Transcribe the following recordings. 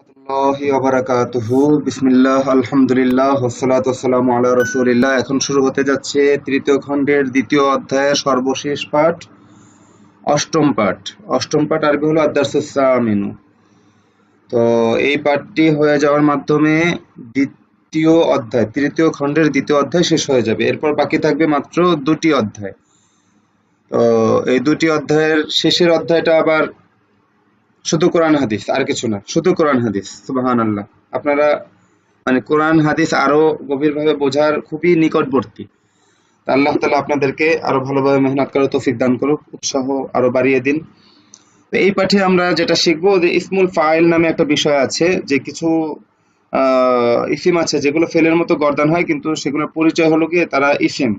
রহমতুল্লাহি ওয়া বারাকাতুহু। বিসমিল্লাহ, আলহামদুলিল্লাহ, ওয়াসসালাতু ওয়াসসালামু আলা রাসূলিল্লাহ। এখন শুরু হতে যাচ্ছে তৃতীয় খণ্ডের দ্বিতীয় অধ্যায়ের সর্বশেষ পাঠ, অষ্টম পাঠ। অষ্টম পাঠ আরবি হলো আদ-দারসুস সামিনু। তো এই পাঠটি হয়ে যাওয়ার মাধ্যমে দ্বিতীয় অধ্যায়, তৃতীয় খণ্ডের দ্বিতীয় অধ্যায় শেষ হয়ে যাবে। এরপর বাকি থাকবে মাত্র দুটি অধ্যায়। তো এই দুটি অধ্যায়ের শেষের অধ্যায়টা আবার শুধু কোরআন হাদিস, আর কিছু না, শুধু কোরআন হাদিস। সুবহানাল্লাহ। আপনারা মানে কোরআন হাদিস আরো গভীরভাবে বোঝার খুবই নিকটবর্তী। তা আল্লাহ তাআলা আপনাদেরকে আরো ভালোভাবে মেহনত করার তৌফিক দান করুক, উৎসাহ আরো বাড়িয়ে দিন। তো এই পাঠে আমরা যেটা শিখবো যে ইসমুল ফাইল নামে একটা বিষয় আছে, যে কিছু ইসিম আছে যেগুলো ফেলের মতো গর্দান হয়, কিন্তু সেগুলোর পরিচয় হলো গিয়ে তারা ইসিম।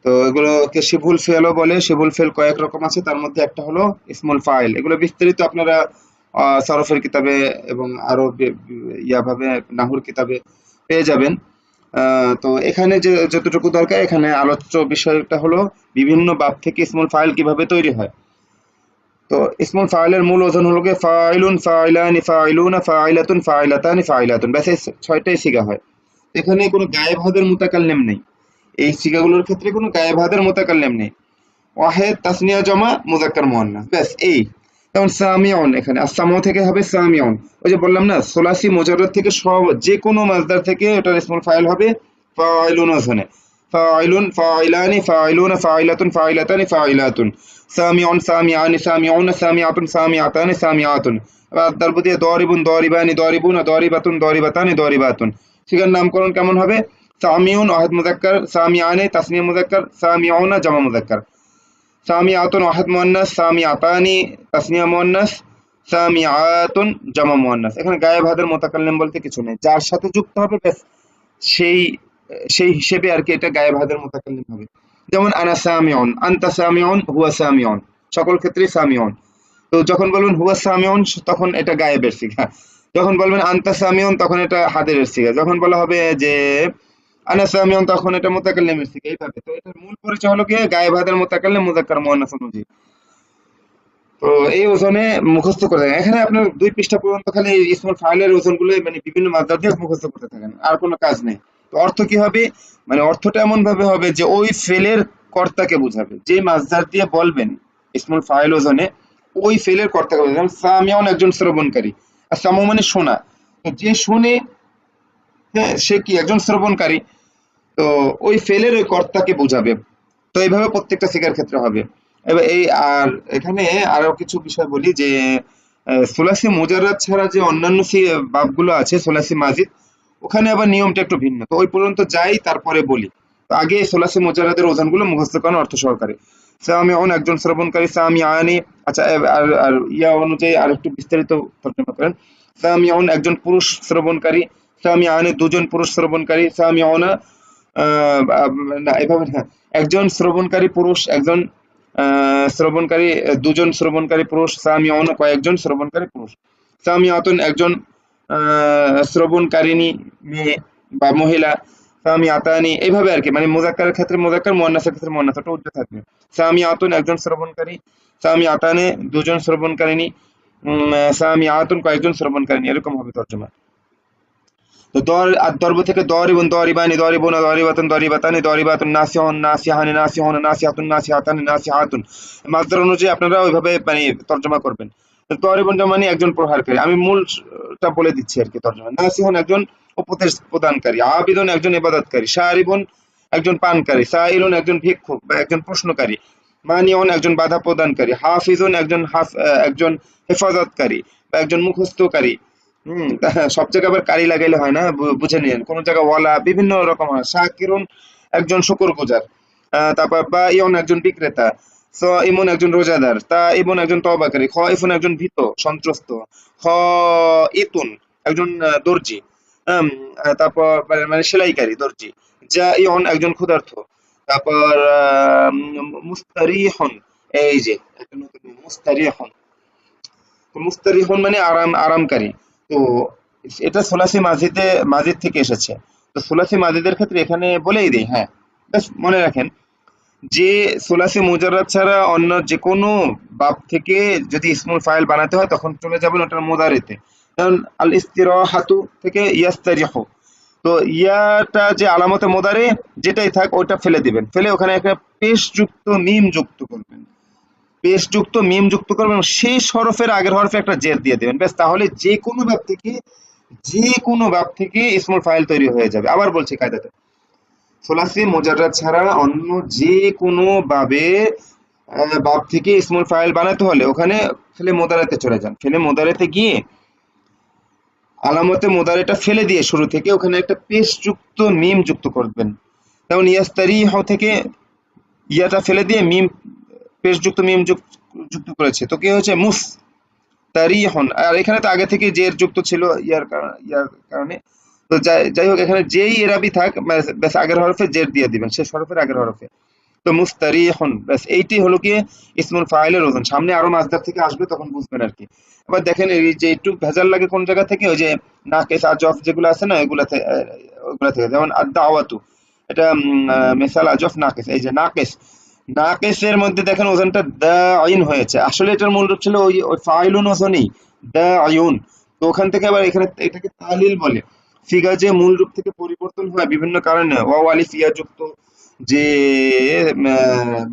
তো এগুলোকে শিবুল ফেলও বলে। শিবুল ফেল কয়েক রকম আছে, তার মধ্যে একটা হলো ইসমুল ফাইল। এগুলো বিস্তারিত আপনারা সরফের কিতাবে এবং আরো ইয়াভাবে নাহুর কিতাবে পেয়ে যাবেন। তো এখানে যে যতটুকু দরকার, এখানে আলোচ্য বিষয়টা হলো বিভিন্ন বাব থেকে ইসমুল ফাইল কিভাবে তৈরি হয়। তো ইসমুল ফাইলের মূল ওজন হলো গিয়ে ফাইলুন, ফাইলানি, ফাইলুনা, ফাইলাতুন, ফাইলাতানি, ফাইলাতুন। ব্যাস এই ছয়টাই সিগা হয়। এখানে কোনো গায়েব হাদের মুতাকাল্লিম নেই। এই সিগাগুলোর ক্ষেত্রে কোনো গায়েব হাদের মুতাকাল্লিম নেই। ওয়াহেদ, তাসনিয়া, জমা, মুযাক্কার, মুআন্নাস, ব্যাস এই। যেমন সামিউন, এখানে আস-সামউ থেকে হবে সামিউন। ওই যে বললাম না, সুলাসি মুজাররদ থেকে সব যে কোনো মাসদার থেকে এটার ইসমুল ফাইল হবে ফাইলুন ওজনে। ফাইলুন, ফাইলানি, ফাইলুনা, ফাইলাতুন, ফাইলাতানি, ফাইলাতুন। সামিউন, সামিআনি, সামিউনা, সামিআতুন, সামিআতানি, সামিআতুন। আবার দারব দিয়ে দারিবুন, দারিবানি, দারিবুনা, দারিবাতুন, দারিবাতানি, দারিবাতুন। সিগার নামকরণ কেমন হবে? সামিউন ওয়াহেদ মুযাক্কার, সামিআনি তাসনিয়া মুযাক্কার, সামিউনা জামা মুযাক্কার। সামিআতুন ওয়াহেদ মুয়ান্নাস, সামিআতানি তাসনিয়া মুয়ান্নাস, সামিআতুন জামা মুয়ান্নাস। এখানে গায়েব হাদের মুতাকাল্লিম বলতে কিছু নেই, যার সাথে যুক্ত হবে ব্যাস সেই সেই হিসেবে আর কি এটা গায়েব হাদের মুতাকাল্লিম হবে। যেমন আনা সামিউন, আনতা সামিউন, হুয়া সামিউন, সকল ক্ষেত্রেই সামিউন। তো যখন বলবেন হুয়া সামিউন তখন এটা গায়েবের সিগা, যখন বলবেন আনতা সামিউন তখন এটা হাদেরের সিগা, যখন বলা হবে যে আনা সামিউন তখন এটা মুতাকাল্লিমের সিগা। এইভাবে। তো এটার মূল পরিচয় হলো গিয়ে গায়েব হাদের মুতাকাল্লিম, মুযাক্কার, মুআন্নাস অনুযায়ী। তো এই ওজনে মুখস্থ করে থাকেন। এখানে আপনার ২ পৃষ্ঠা পর্যন্ত খালি ইসমুল ফাইলের ওজনগুলো মানে বিভিন্ন মাত্রা দিয়ে মুখস্থ করতে থাকেন, আর কোনো কাজ নেই। তো অর্থ কি হবে? মানে অর্থটা এমন ভাবে হবে যে ওই ফেলের কর্তাকে বোঝাবে, যে মাসদার দিয়ে বলবেন ইসমুল ফাইল ওজনে, ওই ফেলের কর্তাকে বোঝাবে। যেমন সামিউন একজন শ্রবণকারী, আর সামু মানে শোনা। তো যে শুনে, হ্যাঁ, সে কি একজন শ্রবণকারী। তো ওই ফেলের ওই কর্তাকে বোঝাবে। তো এইভাবে প্রত্যেকটা সিগার ক্ষেত্রে হবে। এবার এই আর এখানে আরো কিছু বিষয় বলি যে সুলাসি মুজাররাদ ছাড়া যে অন্যান্য বাবগুলো আছে সুলাসি মাজিদ, ওখানে আবার নিয়মটা একটু ভিন্ন। তো ওই পর্যন্ত যাই, তারপরে বলি। তো আগে সুলাসি মুজাররাদের ওজনগুলো মুখস্থ করেন অর্থ সহকারে। সামিউন একজন শ্রবণকারী, সামিআনি, আচ্ছা আর ইয়া অনুযায়ী আর একটু বিস্তারিত তর্জমা করেন। সামিউন একজন পুরুষ শ্রবণকারী, সামিআনি দুজন পুরুষ শ্রবণকারী, সামিউনা না এভাবে না, একজন শ্রবণকারী পুরুষ, একজন শ্রবণকারী, দুজন শ্রবণকারী পুরুষ, সামিউনা কয়েকজন শ্রবণকারী পুরুষ, সামিআতুন একজন শ্রবণকারিণী মেয়ে বা মহিলা, সামিআতানি, এইভাবে আর কি। মানে মুযাক্কারের ক্ষেত্রে মুযাক্কার, মুআন্নাসের ক্ষেত্রে মুআন্নাস, ওটা উল্টো থাকবে। সামিআতুন একজন শ্রবণকারী, সামিআতানে দুজন শ্রবণকারিণী, সামিআতুন কয়েকজন শ্রবণকারিণী, এরকম হবে তর্জমা। তো দর্ব থেকে দরিবুন, দরিবানি, দরিবুনা, দরিবাতুন, দরিবাতানি, দরিবাতুন, নাসিহুন, নাসিহানি, নাসিহুন, নাসিহাতুন, নাসিহাতানি, নাসিহাতুন। মাসদার অনুযায়ী আপনারা ওইভাবে মানে তর্জমা করবেন। তো দরিবুন মানে একজন প্রহারকারী। আমি মূলটা বলে দিচ্ছি আর কি তর্জমা। নাসিহুন একজন উপদেশ প্রদানকারী, আবিদুন একজন ইবাদতকারী, শারিবুন একজন পানকারী, সাইলুন একজন ভিক্ষুক বা একজন প্রশ্নকারী, মানিউন একজন বাধা প্রদানকারী, হাফিজুন একজন হেফাজতকারী বা একজন মুখস্থকারী। সব জায়গায় আবার কারি লাগাইলে হয় না, বুঝে নিন। কোন জায়গায় ওয়ালা বিভিন্ন রকম হয়। শাকিরুন একজন শুকরগুজার, তারপর বা ইয়ন একজন বিক্রেতা, স ইমন একজন রোজাদার, তা ইবন একজন তওবাকারী, খ ইফুন একজন ভীত সন্ত্রস্ত, খ ইতুন একজন দর্জি, তারপর মানে সেলাইকারী দর্জি, যা ইয়ন একজন ক্ষুধার্ত, তারপর মুস্তারিহন, এই যে একটা নতুন মুস্তারিহন। তো মুস্তারিহুন মানে আরামকারী। তো এটা সুলাসি মাজিদ থেকে এসেছে। তো সুলাসি মাজিদের ক্ষেত্রে এখানে বলেই দেই, হ্যাঁ, ব্যাস মনে রাখেন যে সুলাসি মুজাররাদ ছাড়া অন্য যে কোনো বাব থেকে যদি ইসমুল ফাইল বানাতে হয় তখন চলে যাবেন ওটার মুদারিতে। যেমন আল ইস্তিরাহাতু থেকে ইয়াস্তারিহু। তো ইয়াটা যে আলামতে মোদারে যেটাই থাক ওটা ফেলে দিবেন, ফেলে ওখানে একটা পেশ যুক্ত মিম যুক্ত করবেন, পেশ যুক্ত মিম যুক্ত করবেন এবং সেই হরফের আগের হরফে একটা জের দিয়ে দিবেন, ব্যাস। তাহলে যে কোনো ভাব থেকে ইসমুল ফাইল তৈরি হয়ে যাবে। আবার বলছি কায়দাটা, সোলাসি মুজাররাদ ছাড়া অন্য যে কোনো ভাবে বাব থেকে ইসমুল ফাইল বানাতে হলে ওখানে ফেলে মোদারেতে চলে যান, ফেলে মোদারেতে গিয়ে আলামতে মোদারেটা ফেলে দিয়ে শুরু থেকে ওখানে একটা পেশ যুক্ত মিম যুক্ত করবেন। যেমন ইয়াস্তারিহ থেকে ইয়াটা ফেলে দিয়ে মিম পেশ যুক্ত মিম যুক্ত করেছে, তো কি হয়েছে মুস্তারিহন। আর এখানে তো আগে থেকে জের যুক্ত ছিল ইয়ার কারণে। তো যাই হোক, এখানে যেই এরাবি থাক ব্যাস আগের হরফে জের দিয়ে দিবেন, শেষ হরফের আগের হরফে। তো মুস্তারিহন, ব্যাস এইটি হলো কি ইসমুল ফাইলের ওজন। সামনে আরো মাসদার থেকে আসবে, তখন বুঝবেন আর কি। এবার দেখেন এই যে একটু ভেজাল লাগে কোন জায়গা থেকে, ওই যে নাকিস আজফ যেগুলো আছে না ওইগুলা থেকে, যেমন আদ-দাওয়াতু, এটা মিসাল আজফ নাকিস। এই যে নাকিসের মধ্যে দেখেন ওজনটা দাইন হয়েছে, আসলে এটার মূল রূপ ছিল ওই ফাইলুন ওজনই দাইন। তো ওখান থেকে আবার এখানে এটাকে তালিল বলে। ফিগা যে মূল রূপ থেকে পরিবর্তন হয় বিভিন্ন কারণে, ওয়াও আলিফ ইয়া যুক্ত যে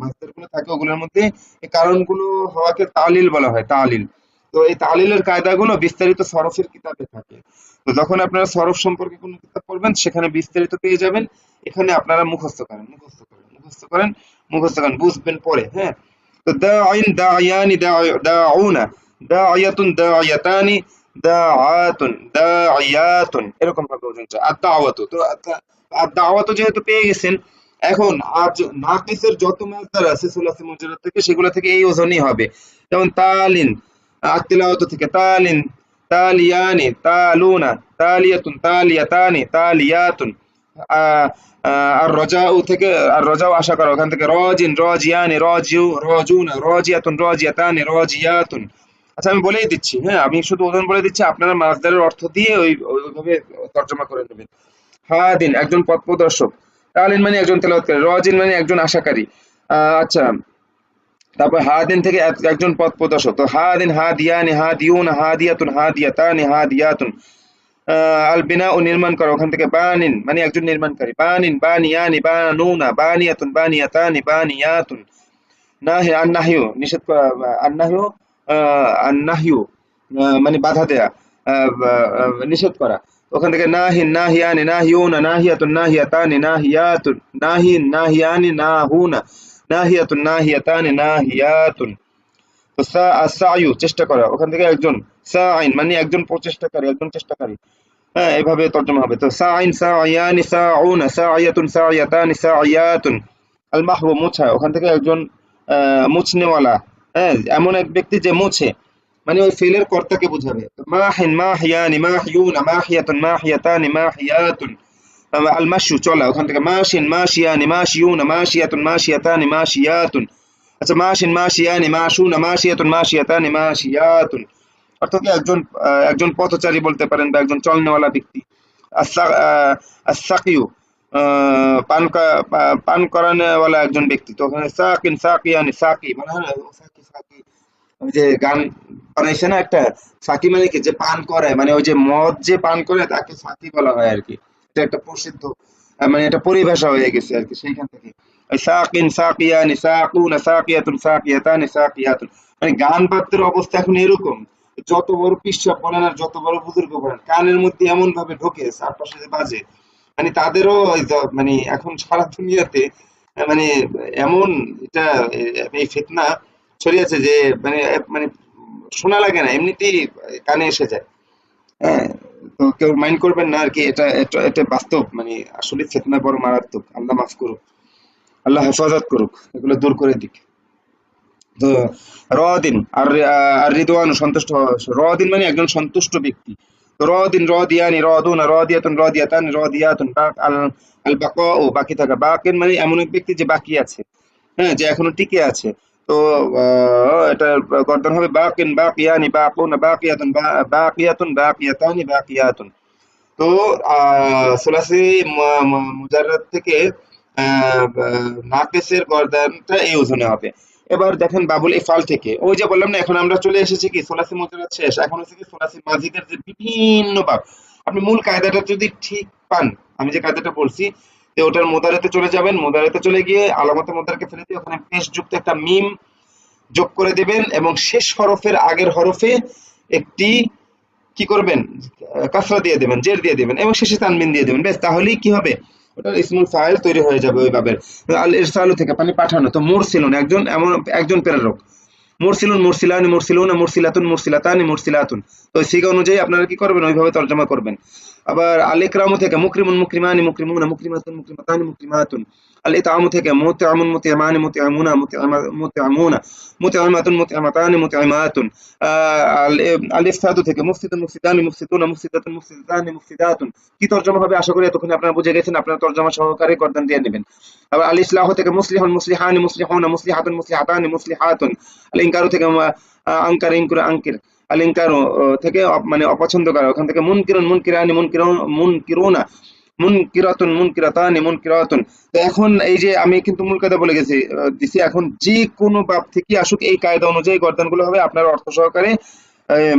মাসদারগুলো থাকে ওগুলোর মধ্যে এই কারণগুলো হওয়াকে তালিল বলা হয়, তালিল। তো এই তালিলের কায়দাগুলো বিস্তারিত সরফের কিতাবে থাকে। তো যখন আপনারা সরফ সম্পর্কে কোনো কিতাব পড়বেন সেখানে বিস্তারিত পেয়ে যাবেন। এখানে আপনারা মুখস্থ করেন, বুঝবেন পরে। হ্যাঁ, তো দাইন, দায়ানি, দাউনা, দায়াতুন, দায়াতানি, দাআতুন, দাইয়াতুন, এরকম ভাবে ওজনটা। আর দাওয়াতু, তো আর দাওয়াতু যেহেতু পেয়ে গেছেন, এখন আজ নাকিসের যত মাসদার আছে সুলাসি মুজাররাদ থেকে সেগুলো থেকে এই ওজনই হবে। যেমন তালিন, আতিলাওয়াতু থেকে তালিন, তালিয়ানি, তালুনা, তালিয়াতুন, তালিয়াতানি, তালিয়াতুন। আর রজাউ থেকে, আর রজাউ আশা করা, ওখান থেকে রজিন, রজিয়ানি, রজুনা, রজিয়াতুন, রজিয়াতানি, রজিয়াতুন। আচ্ছা আমি বলেই দিচ্ছি, হ্যাঁ আমি শুধু ওজন বলে দিচ্ছি, আপনারা মাসদারের অর্থ দিয়ে ওইভাবে তর্জমা করে নেবেন। হাদিন একজন পথ প্রদর্শক, তালিন মানে একজন তেলাওয়াতকারী, রজিন মানে একজন আশাকারী। আচ্ছা, তারপর হাদিন থেকে একজন পথ প্রদর্শক। তো হাদিন, হাদিয়ানি, হাদিউন, হাদিয়াতুন, হাদিয়াতানি, হাদিয়াতুন। আল বিনা ও নির্মাণ করা, ওখান থেকে বানিন মানে একজন নির্মাণকারী, বানিন, বানিয়ানি, বানুনা, বানিয়াতুন, বানিয়াতানি, বানিয়াতুন। নাহি, আন্নাহিউ নিষেধ করা, আন্নাহিউ আন্নাহিউ মানে বাধা দেয়া, নিষেধ করা। ওখান থেকে নাহিন, নাহিয়ানি, নাহিউনা, নাহিয়াতুন, নাহিয়াতানি, নাহিয়াতুন, নাহিন, নাহিয়ানি, নাহুনা, নাহিয়াতুন, নাহিয়াতানি, নাহিয়াতুন। তো সায়ু চেষ্টা করা, ওখান থেকে একজন, সাইন মানে একজন প্রচেষ্টাকারী, একজন চেষ্টাকারী। হ্যাঁ, এভাবে তর্জমা হবে। তো সাইন, সায়ানি, সাউনা, সায়াতুন, সায়াতানি, সায়াতুন। আল মাহবু মুছা, ওখান থেকে একজন মুছনেওয়ালা, হ্যাঁ এমন এক ব্যক্তি যে মুছে, মানে ওই ফেলের কর্তাকে বোঝাবে। মাহিন, মাহিয়ানি, মাহিয়ুনা, মাহিয়াতুন, মাহিয়াতানি, মাহিয়াতুন। আল মাশু চলা, ওখান থেকে মাশিন, মাশিয়ানি, মাশিয়ুনা, মাশিয়াতুন, মাশিয়াতানি, মাশিয়াতুন। আচ্ছা, মাশিন, মাশিয়ানি, মাশুনা, মাশিয়াতুন, মাশিয়াতানি, মাশিয়াতুন। অর্থাৎ একজন পথচারী বলতে পারেন বা একজন চলনেওয়ালা ব্যক্তি। আস-সাকিউ পান করানেওয়ালা একজন ব্যক্তি। তো ওখানে সাকিন, সাকিয়ানি, সাকি মানে সাকি, সাকি, ওই যে গান বানাইছে না একটা, সাকি মানে কি, যে পান করে, মানে ওই যে মদ যে পান করে তাকে সাকি বলা হয় আর কি। এটা একটা প্রসিদ্ধ মানে এটা পরিভাষা হয়ে গেছে আর কি সেইখান থেকে। ওই সাকিন, সাকিয়ানি, সাকুনা, সাকিয়াতুন, সাকিয়াতানি, সাকিয়াতুন। মানে গান বাদ্যের অবস্থা এখন এরকম, যত বড় পিসা বলেন আর যত বড় বুজুর্গ বলেন, কানের মধ্যে এমন ভাবে ঢোকে চারপাশে যে বাজে, মানে তাদেরও মানে এখন সারা দুনিয়াতে মানে এমন এটা এই ফিতনা ছড়িয়েছে যে মানে মানে শোনা লাগে না, এমনিতেই কানে এসে যায়। হ্যাঁ, তো কেউ মাইন্ড করবেন না আর কি, এটা এটা এটা বাস্তব, মানে আসলে ফিতনা বড় মারাত্মক। আল্লাহ মাফ করুক, আল্লাহ হেফাজত করুক, এগুলো দূর করে দিক। তো রদিন আর রিদওয়ান সন্তুষ্ট হওয়া, রদিন মানে একজন সন্তুষ্ট ব্যক্তি। তো রদিন, রদিয়ানি, রদুনা, রদিয়াতুন, রদিয়াতানি, রদিয়াতুন। আল আল বাকাউ বাকি থাকা, বাকিন মানে এমন এক ব্যক্তি যে বাকি আছে, হ্যাঁ যে এখনো টিকে আছে। তো এটা গর্দন হবে বাকিন, বাকিয়ানি, বাকুনা, বাকিয়াতুন, বাকিয়াতুন, বাকিয়াতানি, বাকিয়াতুন। তো সুলাসি মুজাররাদ থেকে নাকিসের গর্দানটা এই ওজনে হবে। এবার দেখেন বাবুল ইফআল থেকে ওই যে বললাম না, এখন আমরা চলে এসেছি কি সুলাসি মুজাররাদ শেষ, এখন হচ্ছে কি সুলাসি মাজিদের যে বিভিন্ন বাব। আপনি মূল কায়দাটা যদি ঠিক পান, আমি যে কায়দাটা বলছি, তো ওটার মুদারিতে চলে যাবেন, মুদারিতে চলে গিয়ে আলামতে মুদারকে ফেলে দিয়ে ওখানে পেশ যুক্ত একটা মিম যোগ করে দিবেন এবং শেষ হরফের আগের হরফে একটি কি করবেন, কাসরা দিয়ে দেবেন, জের দিয়ে দেবেন এবং শেষে তানবিন দিয়ে দেবেন, বেশ তাহলেই কি হবে, ওটা ইসমুল ফাইল তৈরি হয়ে যাবে ওই ভাবে। আল ইরসালু থেকে মানে পাঠানো, তো মুরসিলুন একজন, এমন একজন প্রেরক, মুরসিলুন মুরসিলানি মুরসিলুনা মুরসিলাতুন মুরসিলাতানি মুরসিলাতুন, তো ওই সিগা অনুযায়ী আপনারা কি করবেন, ওইভাবে তরজমা করবেন। আবার আল ইকরামু থেকে মুকরিমুন মুকরিমানি মুকরিমুনা মুকরিমাতুন মুকরিমাতানি মুকরিমাতুন, আল ইতআমু থেকে মুতআমুন মুতআমানি মুতআমুনা মুতআমুনা মুতআমাতুন মুতআমাতানি মুতআমাতুন, আল ইফসাদু থেকে মুফসিদুন মুফসিদানি মুফসিদুনা মুফসিদাতুন মুফসিদাতানি মুফসিদাতুন। কি তরজমা হবে আশা করি এতক্ষণে আপনারা বুঝে গেছেন, আপনারা তরজমা সহকারে গর্দান দিয়ে নেবেন। আবার আল ইসলাহু থেকে মুসলিহুন মুসলিহানি মুসলিহুনা মুসলিহাতুন মুসলিহাতানি মুসলিহাতুন, আল ইনকারু থেকে আনকার ইনকুর আনকির, আল ইনকারু থেকে মানে অপছন্দ করা, ওখান থেকে মুনকিরুন মুনকিরানি মুনকিরুন মুনকিরুনা মুনকিরাতুন মুনকিরাতানি মুনকিরাতুন। তো এখন এই যে আমি কিন্তু মূল কায়দা বলে গেছি দিছি, এখন যে কোনো বাব থেকে আসুক এই কায়দা অনুযায়ী গর্দানগুলো হবে, আপনার অর্থ সহকারে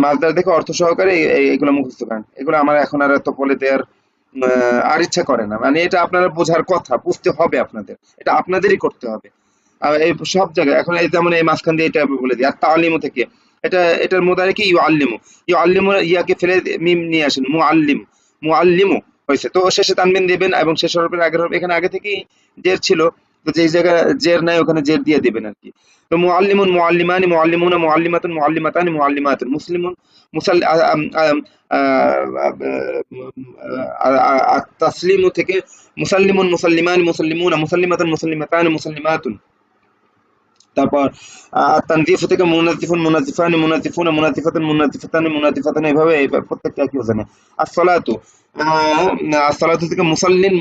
মাছদার দেখে অর্থ সহকারে এইগুলো মুখস্থ করেন। এগুলো আমার এখন আর এত বলে দেওয়ার আর ইচ্ছা করে না, মানে এটা আপনারা বোঝার কথা, বুঝতে হবে আপনাদের, এটা আপনাদেরই করতে হবে। আর এই সব জায়গায় এখন এই যেমন এই মাঝখান দিয়ে এটা বলে দিই, আর তালিমু থেকে এটা, এটার মোদারে কি ইউআল্লিমু, ইউআল্লিমু ইয়াকে ফেলে মিম নিয়ে আসেন, মুআল্লিম, মুআল্লিমু হয়েছে, তো শেষে তানবিন দিবেন এবং শেষ হরফের আগের হরফ, এখানে আগে থেকেই জের ছিল, তো যেই জায়গায় জের নাই ওখানে জের দিয়ে দিবেন আর কি। তো মুআল্লিমুন মুআল্লিমানি মুআল্লিমুনা মুআল্লিমাতুন মুআল্লিমাতানি মুআল্লিমাতুন, মুসলিমুন মুসাল্লি তাসলিমু থেকে মুসাল্লিমুন মুসাল্লিমানি মুসাল্লিমুনা মুসাল্লিমাতুন মুসাল্লিমাতানি মুসাল্লিমাতুন। তারপর তানজিফ থেকে মুনাজিফুন মুনাজিফানি মুনাজিফুনা মুনাজিফাতুন মুনাজিফাতানি মুনাজিফাতানি, এইভাবে প্রত্যেকটা একই ওজনে। আসসালাতু আসসালাতু থেকে মুসাল্লিন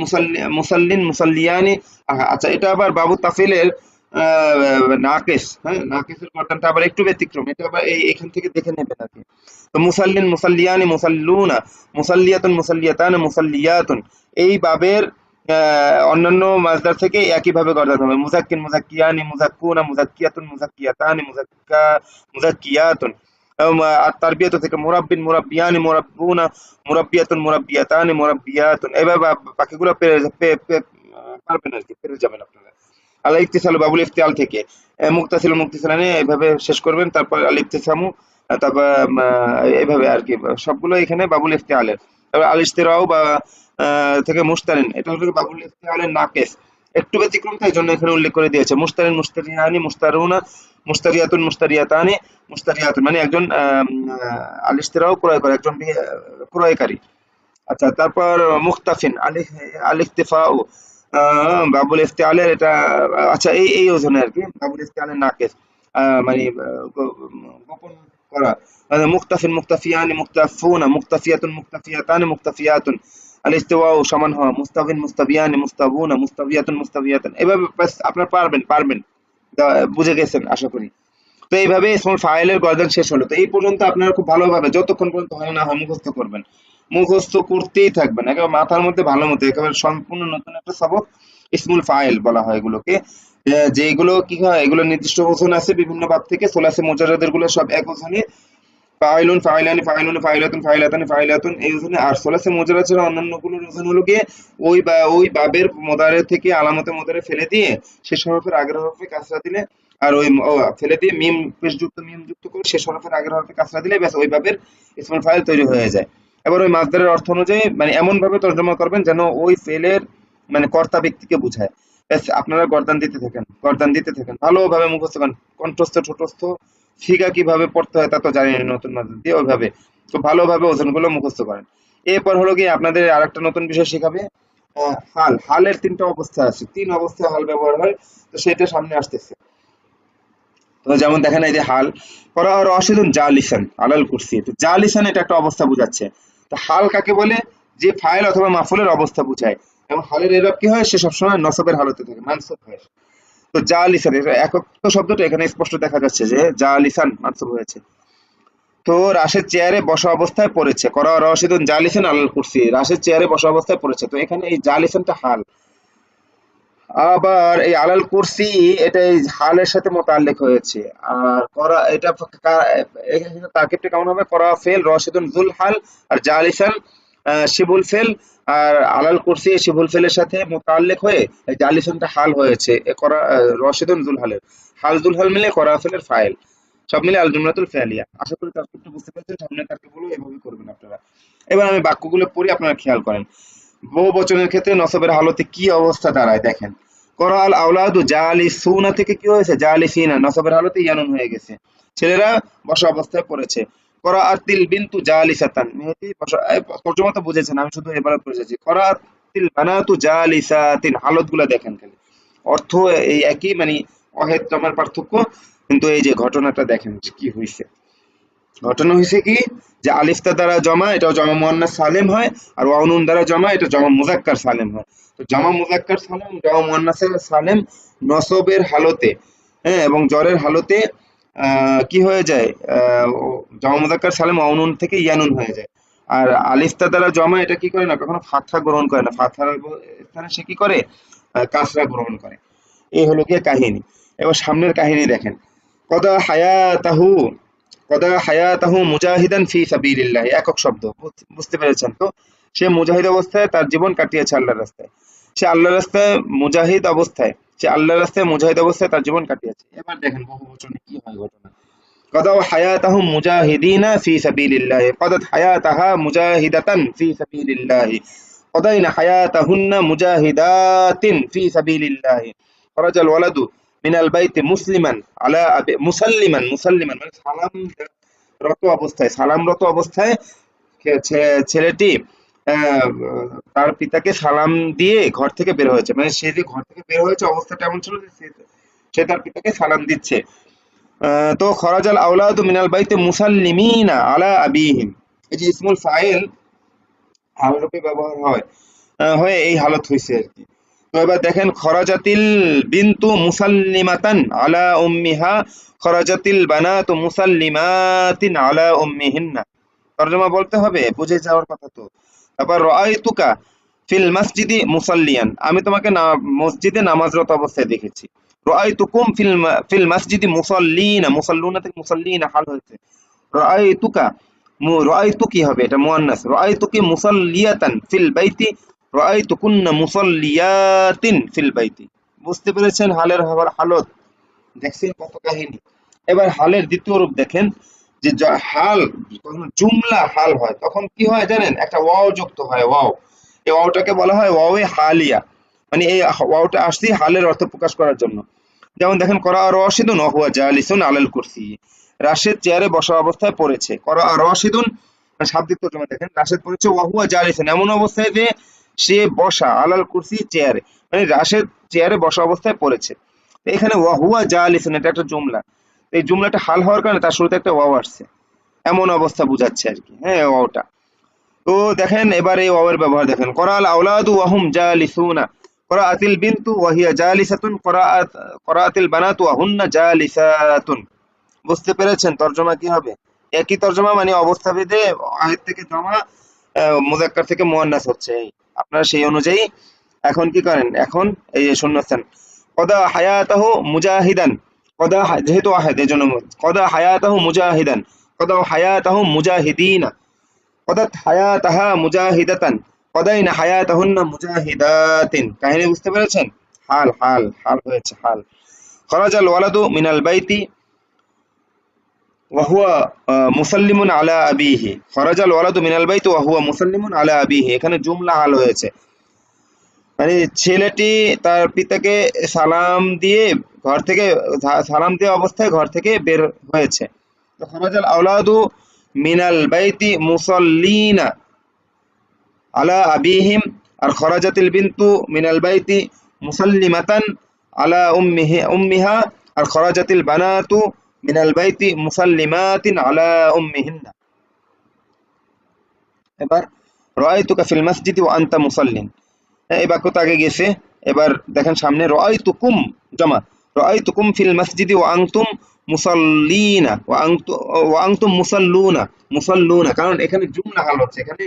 মুসাল্লিন মুসাল্লিয়ানি। আচ্ছা, এটা আবার বাবু তাফিলের নাকিস, হ্যাঁ নাকিসের গঠনটা আবার একটু ব্যতিক্রম, এটা আবার এখান থেকে দেখে নেবেন আর কি। তো মুসাল্লিন মুসাল্লিয়ানি মুসাল্লুনা মুসাল্লিয়াতুন মুসাল্লিয়াতানি মুসাল্লিয়াতুন, এই বাবের অন্যান্য মাজদার থেকে একই ভাবে গঠন হবে। মুজাক্কিন মুজাক্কিয়ানি মুজাক্কুনা মুজাক্কিয়াতুন মুজাক্কিয়াতানি মুজাক্কিয়াতুন। আর তারবিয়াত থেকে মুরাব্বিন মুরাব্বিয়ানি মুরাব্বুনা মুরাব্বিয়াতুন মুরাব্বিয়াতানি মুরাব্বিয়াতুন, এইভাবে বাকিগুলো পারবেন আর কি, পেরে যাবেন আপনারা। আল ইকতিসাল বাবুল ইফতিআল থেকে মুক্তাসিল মুক্তাসিলানি এইভাবে শেষ করবেন, তারপর আল ইকতিসামু, তারপর এইভাবে আর কি সবগুলো এখানে বাবুল ইফতিআলের। তারপর আল ইশতিরাউ বা থেকে মুস্তারিন, এটা হলো বাবুল ইফতিআলের নাকিস, একটু ব্যতিক্রম তাই জন্য এখানে উল্লেখ করে দিয়েছে। মুস্তারিন মুস্তারিয়ানি মুস্তারুনা মুস্তারিয়াতুন মুস্তারিয়াতানি মুস্তারিয়াতুন, মানে একজন আল ইশতিরাউ ক্রয় করে, একজন ক্রয়কারী। আচ্ছা, তারপর মুখতাফিন আল ইখতিফাউ বাবুল ইফতিআলের এটা, আচ্ছা এই ওজনে আর কি বাবুল ইফতিআলের নাকিস, মানে গোপন করা। মুখতাফিন মুখতাফিয়ানি মুখতাফুনা মুখতাফিয়াতুন মুখতাফিয়াতানি মুখতাফিয়াতুন, আল ইস্তিওয়াউ সমান হওয়া, মুস্তাবিন মুস্তাবিয়ানি মুস্তাবুনা মুস্তাবিয়াতুন মুস্তাবিয়াতান, এভাবে আপনারা পারবেন, বুঝে গেছেন আশা করি। তো এইভাবে ইসমুল ফাইলের গর্দান শেষ হলো। তো এই পর্যন্ত আপনারা খুব ভালোভাবে যতক্ষণ পর্যন্ত হয় না হয় মুখস্থ করবেন, মুখস্থ করতেই থাকবেন একেবারে মাথার মধ্যে ভালো মতো, একেবারে সম্পূর্ণ নতুন একটা সবক ইসমুল ফাইল বলা হয় এগুলোকে। যেগুলো কি হয়, এগুলো নির্দিষ্ট ওজন আছে বিভিন্ন বাব থেকে, সোলাসে মুজাররাদের গুলো সব এক ওজনে, ফাইলুন ফাইলানি ফাইলুন ফাইলাতুন ফাইলাতানি ফাইলাতুন এই ওজনে। আর সোলাসে মুজাররাদ ছাড়া অন্যান্য গুলোর ওজন হলো গিয়ে ওই বাবের মুদারে থেকে আলামতে মুদারে ফেলে দিয়ে শেষ হরফের আগের হরফে কাসরা দিলে, আর ওই ফেলে দিয়ে মিম যুক্ত করে শেষ হরফের আগের হরফে কাসরা দিলে ব্যাস ওই বাবের ইসমুল ফাইল তৈরি হয়ে যায়। এবার ওই মাসদারের অর্থ অনুযায়ী মানে এমন ভাবে তর্জমা করবেন যেন ওই ফেলের মানে কর্তা ব্যক্তিকে বোঝায়। আপনারা গর্দান দিতে থাকেন ভালোভাবে মুখস্থ করেন, কণ্ঠস্থ ছোটস্থ ফিগা কিভাবে পড়তে হয় তা তো জানি নতুন মাসদার দিয়ে, ওইভাবে খুব ভালোভাবে ওজনগুলো মুখস্থ করেন। এরপর হলো কি আপনাদের আরেকটা নতুন বিষয় শেখাবে, হালের 3টা অবস্থা আছে, 3 অবস্থায় হাল ব্যবহার হয়, তো সেটা সামনে আসতেছে। তো যেমন দেখেন এই যে হাল করা রশিদুন জালিসান আলাল কুরসি, তো জালিসান এটা একটা অবস্থা বোঝাচ্ছে। তো হাল কাকে বলে, যে ফাইল অথবা মাফুলের অবস্থা বোঝায়, এবং হালের এরব কি হয়, সে সবসময় নসবের হালতে থাকে, মানসুব হয়। তো জালিসান এটা একক শব্দটা এখানে স্পষ্ট দেখা যাচ্ছে যে জালিসান মানসুব হয়েছে। তো রাশেদ চেয়ারে বসা অবস্থায় পড়েছে, করা রশিদুন জালিসান আলাল কুরসি, রাশেদ চেয়ারে বসা অবস্থায় পড়েছে। তো এখানে এই জালিসানটা হাল, আবার এই আলাল কুরসি এটা এই হালের সাথে মোতাল্লিক হয়েছে। আর করা এটা এখানে তারকিবটা কেমন হবে? করা ফেল রশিদুন জুল হাল আর জালিসান শিবুল ফেল। আর আলাল কুরসি শিবুল ফেলের সাথে মোতাল্লিক হয়ে এই জালিসানটা হাল হয়েছে করা রশিদুন জুল হালের। হাল জুল হাল মিলে করা ফেলের ফাইল, সব মিলে আল জুমলাতুল ফাইলিয়া। আশা করি তারকিবটা বুঝতে পেরেছেন। সামনে তারকিবগুলো এভাবে করবেন আপনারা। এবার আমি বাক্যগুলো পড়ি, আপনারা খেয়াল করেন। বহু বচনের ক্ষেত্রে নসবের হালতে কি অবস্থা দাঁড়ায় দেখেন। করা আল আওলাদু জালিসুনা থেকে কি হয়েছে? জালিসিনা, নসবের হালতে ইয়ানুন হয়ে গেছে, ছেলেরা বসা অবস্থায় পড়েছে। করা আতিল বিনতু জালিসাতান, মেয়েটি বসা। তর্জমা তো বুঝেছেন, আমি শুধু এবার বুঝেছি। করা আতিল বানাতু জালিসাতিন, হালতগুলো দেখেন খালি, অর্থ এই একই, মানে অহেদ জমার পার্থক্য, কিন্তু এই যে ঘটনাটা দেখেন কি হয়েছে। ঘটনা হয়েছে কি, যে আলিফতা দ্বারা জমা এটা জমা মুয়ান্নাস সালেম হয়, আর ওয়াও নুন দ্বারা জমা এটা জমা মুজাক্কার সালেম হয়। তো জমা মুজাক্কার সালেম জমা মুয়ান্নাস সালেম নসবের হালতে, হ্যাঁ, এবং জ্বরের হালতে কি হয়ে যায়? জমা মুজাক্কার সালেম ওয়াও নুন থেকে ইয়ানুন হয়ে যায়। আর আলিফতা দ্বারা জমা এটা কি করে না, কখনো ফাতহা গ্রহণ করে না, ফাতহার স্থানে সে কি করে? কাসরা গ্রহণ করে। এই হলো গিয়ে কাহিনী। এবার সামনের কাহিনী দেখেন। কদা হায়াতাহু, কদা হায়াতাহু মুজাহিদান ফি সাবিলিল্লাহ, একক শব্দ, বুঝতে পেরেছেন তো? সে মুজাহিদ অবস্থায় তার জীবন কাটিয়েছে আল্লাহর রাস্তায়। সে আল্লাহর রাস্তায় মুজাহিদ অবস্থায়, সে আল্লাহর রাস্তায় মুজাহিদ অবস্থায় তার জীবন কাটিয়েছে। এবার দেখেন বহু বচনে কি হয় ঘটনা। قضوا حياتهم مجاهدين في سبيل الله قضت حياتها مجاهدة في سبيل الله قضينا حياتهن مجاهدات في سبيل الله خرج الولد من البيت مسلما على مسلما মানে সালাম রত অবস্থায়, সালামরত অবস্থায় ছেলেটি তার পিতাকে সালাম দিয়ে ঘর থেকে বের হয়েছে। মানে সে যে ঘর থেকে বের হয়েছে অবস্থাটা এমন ছিল যে সে তার পিতাকে সালাম দিচ্ছে। তো খরাজাল আওলাদু মিনাল বাইতে মুসাল্লিমিনা আলা আবিহিম, এই যে ইসমুল ফাইল হাল রূপে ব্যবহার হয়, হয়ে এই হালত হয়েছে আর কি। তো এবার দেখেন, খরাজাতিল বিনতু মুসাল্লিমাতান আলা উম্মিহা খরাজাতিল বানাতু মুসাল্লিমাতিন আলা উম্মিহিন্না। তরজমা বলতে হবে, বুঝে যাওয়ার কথা তো। তারপর রাআইতুকা ফিল মসজিদি মুসাল্লিয়ান, আমি তোমাকে মসজিদে নামাজরত অবস্থায় দেখেছি। রাআইতুকুম ফিল মসজিদি মুসাল্লিনা, মুসাল্লুনা থেকে মুসাল্লিনা হাল হয়েছে। রাআইতুকা, রাআইতু কি হবে? এটা মুয়ান্নাস। রাআইতুকি মুসাল্লিয়াতান ফিল বাইতি রাআইতুকুন্না মুসাল্লিয়াতিন ফিল বাইতি। বুঝতে পেরেছেন হালের হালত? দেখছেন কত কাহিনী। এবার হালের দ্বিতীয় রূপ দেখেন, যে হাল যখন জুমলা হাল হয় তখন কি হয় জানেন? একটা ওয়াও যুক্ত হয়, ওয়াও। এই ওয়াওটাকে বলা হয় ওয়াওয়ে হালিয়া, মানে এই ওয়াওটা আসছে হালের অর্থ প্রকাশ করার জন্য। যেমন দেখেন, করা রশিদুন ওয়া হুয়া জালিসুন আলাল কুরসি, রাশেদ চেয়ারে বসা অবস্থায় পড়েছে। করা রশিদুন, শাব্দিক তর্জমা দেখেন, রাশেদ পড়েছে ওয়া হুয়া জালিসুন, এমন অবস্থায় যে সে বসা, আলাল কুরসি চেয়ারে, মানে রাশেদ চেয়ারে বসা অবস্থায় পড়েছে। এখানে ওয়া হুয়া জালিসুন এটা একটা জুমলা, এই জুমলাটা হাল হওয়ার কারণে তার শুরুতে একটা ওয়াও আসছে, এমন অবস্থা বুঝাচ্ছে আর কি, হ্যাঁ ওয়াওটা। তো দেখেন এবার এই ওয়াওয়ের ব্যবহার দেখেন। করাল আওলাদু ওয়াহুম জালিসুনা, করাআতিল বিনতু ওয়া হিয়া জালিসাতুন, করাআতিল বানাতু ওয়া হুন্না জালিসাতুন। বুঝতে পেরেছেন তরজমা কি হবে? একই তরজমা, মানে অবস্থা ভেদে আয়াত থেকে জমা, মুজাক্কার থেকে মুয়ান্নাস হচ্ছে। আপনারা সেই অনুযায়ী এখন কি করেন, এখন এই যে শূন্যস্থান। কদা হায়াতাহু মুজাহিদান, কদা যেহেতু আহাদ এজন্য কদা হায়াতাহু মুজাহিদান, কদা হায়াতাহু মুজাহিদিনা, কদাত হায়াতাহা মুজাহিদাতান, কদাইনা হায়াতাহুন্না মুজাহিদাতিন। কাহিনী বুঝতে পেরেছেন? হাল হাল হাল হয়েছে হাল। খরাজাল ওয়ালাদু মিনাল বাইতি ওয়া হুয়া মুসাল্লিমুন আলা আবিহি, খরাজাল ওয়ালাদু মিনাল বাইতি ওয়া হুয়া মুসাল্লিমুন আলা আবিহি, এখানে জুমলা হাল হয়েছে, মানে ছেলেটি তার পিতাকে সালাম দিয়ে ঘর থেকে, সালাম দেওয়া অবস্থায় ঘর থেকে বের হয়েছে। তো খরাজাল আওলাদু মিনাল বাইতি মুসাল্লিনা আলা আবিহিম, আর খরাজাতিল বিনতু মিনাল বাইতি মুসাল্লিমাতান আলা উম্মিহা, আর খরাজাতিল বানাতু মিনাল বাইতি মুসাল্লিমাতিন আলা উম্মিহিন্না। এবার রাআইতুকা ফিল মসজিদি ওয়া আনতা মুসাল্লিন, এই বাক্য তো আগে গেছে। এবার দেখেন সামনে রাআইতুকুম জমা, রাআইতুকুম ফিল মসজিদি ওয়া আনতুম মুসাল্লিনা ওয়া আনতুম মুসাল্লুনা, মুসাল্লুনা, কারণ এখানে জুমলা হাল হচ্ছে। এখানে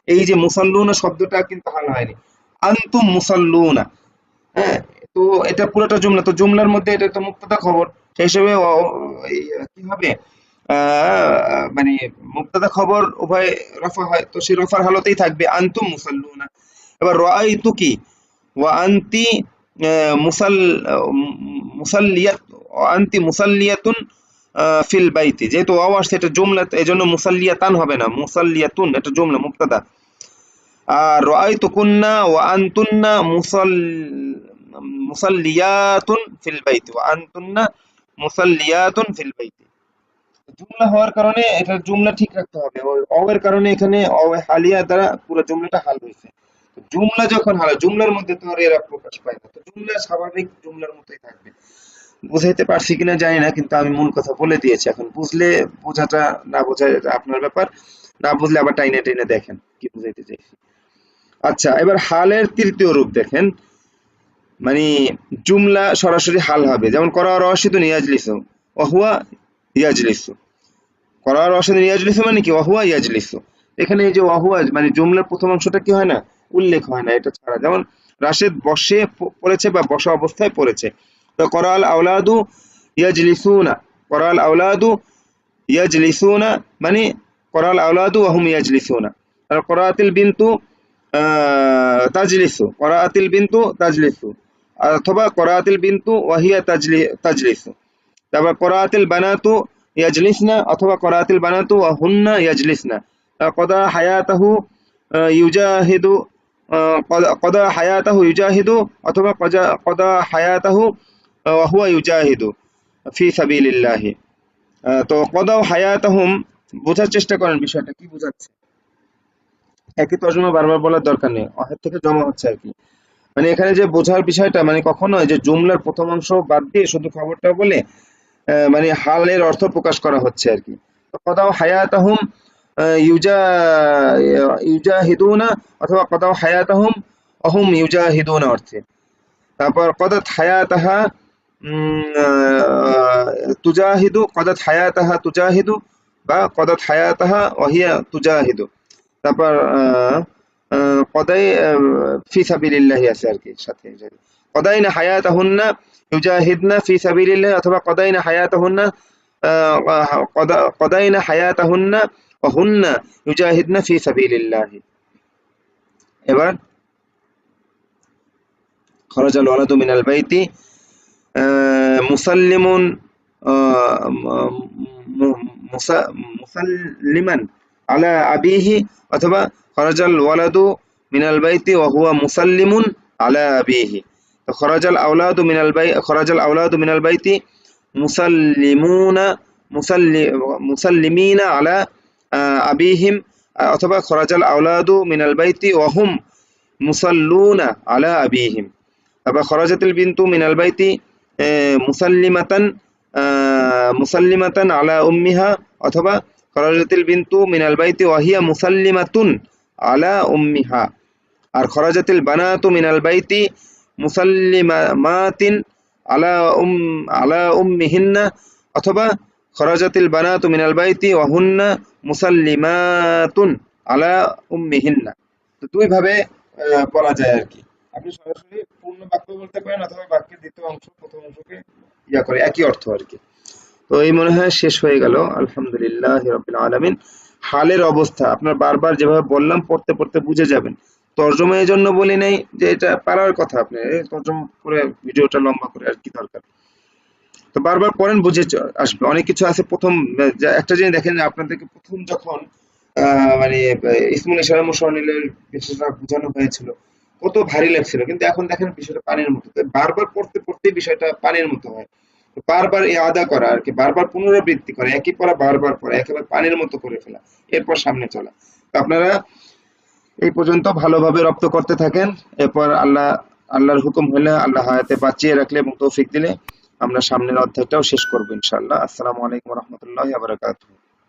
এই যে মুসাল্লুনা শব্দটা কিন্তু হাল হয়নি, আনতুম মুসাল্লুনা, হ্যাঁ, তো এটা পুরোটা জুমলা, তো জুমলার মধ্যে এটা তো মুক্তাদা খবর, সেই হিসেবে কি হবে, মানে মুক্তাদা খবর উভয় রফা হয়, তো সেই রফার হালতেই থাকবে আনতুম মুসাল্লুনা। এবার রাআইতু কি, ওয়া আনতি মুসাল মুসাল্লিয়াত, ওয়া আনতি মুসাল্লিয়াতুন ফিল বাইতি, যেহেতু ওয়াও আসছে এটা জুমলা, এজন্য মুসাল্লিয়াতান হবে না, মুসাল্লিয়াতুন এটা জুমলা মুক্তাদা। আর রাআইতুকুন্না ওয়া আনতুন্না মুসাল্লিয়াতুন ফিল বাইতি, ওয়া আনতুন্না মুসাল্লিয়াতুন ফিল বাইতি। জুমলা হওয়ার কারণে এটা জুমলা ঠিক রাখতে হবে, ওই অও এর কারণে এখানে অও হালিয়া দ্বারা পুরো জুমলাটা হাল হয়েছে। তো জুমলা যখন হাল, জুমলার মধ্যে তো আর এরা প্রকাশ পায় না, তো জুমলা স্বাভাবিক জুমলার মতোই থাকবে। বুঝাইতে পারছি কিনা জানি না, কিন্তু আমি মূল কথা বলে দিয়েছি। এখন বুঝলে বোঝাটা, না বোঝা এটা আপনার ব্যাপার, না বুঝলে আবার টাইনে টেনে দেখেন কি বুঝাইতে চাইছি। আচ্ছা, এবার হালের তৃতীয় রূপ দেখেন, মানে জুমলা সরাসরি হাল হবে, যেমন করা রাশিদুন ইয়াজলিসু ওয়া হুয়া ইয়াজলিসু। করা রাশিদুন ইয়াজলিসু মানে কি, ওয়া হুয়া ইয়াজলিসু। এখানে এই যে ওয়া হুয়া মানে জুমলার প্রথম অংশটা কি হয় না, উল্লেখ হয় না, এটা ছাড়া। যেমন রাশেদ বসে পড়েছে বা বসা অবস্থায় পড়েছে। তো করাল আওলাদু ইয়াজলিসুনা, করাল আওলাদু ইয়াজলিসুনা মানে করাল আওলাদু ওয়া হুম ইয়াজলিসুনা। আর করাতিল বিনতু তাজলিসু, করাতিল বিনতু তাজলিসু, অথবা করাতিল বিনতু ওয়াহিয়া তাজলিসু। তারপর করাতিল বানাতু ইয়াজলিসনা, অথবা করাতিল বানাতু ওয়া হুন্না ইয়াজলিসনা। কদা হায়াতাহু ইউজাহিদু, কদা হায়াতাহু ইউজাহিদু, অথবা কদা হায়াতাহু ওয়া হুয়া ইউজাহিদু ফি সাবিলিল্লাহি। তো কদা হায়াতাহুম বোঝার চেষ্টা করেন বিষয়টা কি বোঝাচ্ছে। একই তর্জমা বারবার বলার দরকার নেই, অহের থেকে জমা হচ্ছে আর কি। মানে এখানে যে বোঝার বিষয়টা, মানে কখনো যে জুমলার প্রথম অংশ বাদ দিয়ে শুধু খবরটা বলে মানে হালের অর্থ প্রকাশ করা হচ্ছে আর কি। তো কদাও হায়াতাহুম ইউজা ইউজাহিদুনা, অথবা কদাও হায়াতাহুম অহুম ইউজাহিদুনা অর্থে। তারপর কদাত হায়াতাহা তুজাহিদু, কদাত হায়াতাহা তুজাহিদু, বা কদাত হায়াতাহা ওয়াহিয়া তুজাহিদু। তারপর কদাই ফি সাবিলিল্লাহি আছে আর কি সাথে, কদাইনা হায়াতাহুন্না ইউজাহিদনা ফি সাবিলিল্লাহ, অথবা কদাইনা হায়াতাহুন্না কদাইনা হায়াতাহুন্না ওয়া হুন্না ইউজাহিদনা ফি সাবিলিল্লাহি। এবার খরাজাল ওয়ালাদু মিনাল বাইতি মুসাল্লিমুন মুসাল্লিমান আলা আবিহি, অথবা খরাজাল ওয়ালাদু মিনাল বাইতি ওয়া হুয়া মুসাল্লিমুন আলা আবিহি। তো খরাজাল আওলাদু মিনাল বাইতি মুসাল্লিমুনা মুসাল্লিমিনা আলা আবিহিম, অথবা খরাজাল আওলাদু মিনাল বাইতি ওয়া হুম মুসাল্লুনা আলা আবিহিম। তারপর খরাজাতিল বিনতু মিনাল বাইতি মুসাল্লিমাতান মুসাল্লিমাতান আলা উম্মিহা, অথবা খরাজাতিল বিনতু মিনাল বাইতি ওয়া হিয়া মুসাল্লিমাতুন আলা উম্মিহা। আর খরাজাতিল বানাতু মিনাল বাইতি মুসাল্লিমাতিন আলা উম্মিহিন্না, অথবা খরাজাতিল বানাতু মিনাল বাইতি ওয়া হুন্না মুসাল্লিমাতুন আলা উম্মিহিন্না। তো দুই ভাবে বলা যায় আর কি। আপনি সরাসরি পূর্ণ বাক্য বলতে পারেন, অথবা বাক্যের দ্বিতীয় অংশ প্রথম অংশকে ইয়া করে, একই অর্থ আর কি। তো এই মনে হয় শেষ হয়ে গেল। আলহামদুলিল্লাহি রাব্বিল আলামিন। হালের অবস্থা আপনার বারবার যেভাবে বললাম পড়তে পড়তে বুঝে যাবেন। তর্জমা এই জন্য বলি নাই যে এটা পারার কথা, আপনি তর্জমা করে ভিডিওটা লম্বা করে আর কি দরকার। তো বারবার পড়েন, বুঝে আসবে। অনেক কিছু আছে প্রথম, একটা জিনিস দেখেন, আপনাদেরকে প্রথম যখন মানে ইসমুল ইশারা মুশাররিলের বিষয়টা বোঝানো হয়েছিল কত ভারী লাগছিল, কিন্তু এখন দেখেন বিষয়টা পানির মতো। বারবার পড়তে পড়তে বিষয়টা পানির মতো হয়। বারবার এই আদা করা আর কি, বারবার পুনরাবৃত্তি করা, একই পড়া বারবার পড়া, একেবারে পানির মতো করে ফেলা, এরপর সামনে চলা। তো আপনারা এই পর্যন্ত ভালোভাবে রপ্ত করতে থাকেন। এরপর আল্লাহর হুকুম হলে, আল্লাহ হায়াতে বাঁচিয়ে রাখলে এবং তৌফিক দিলে আমরা সামনের অধ্যায়টাও শেষ করবো ইনশাআল্লাহ। আসসালামু আলাইকুম ওয়া রাহমাতুল্লাহি ওয়া বারাকাতুহু।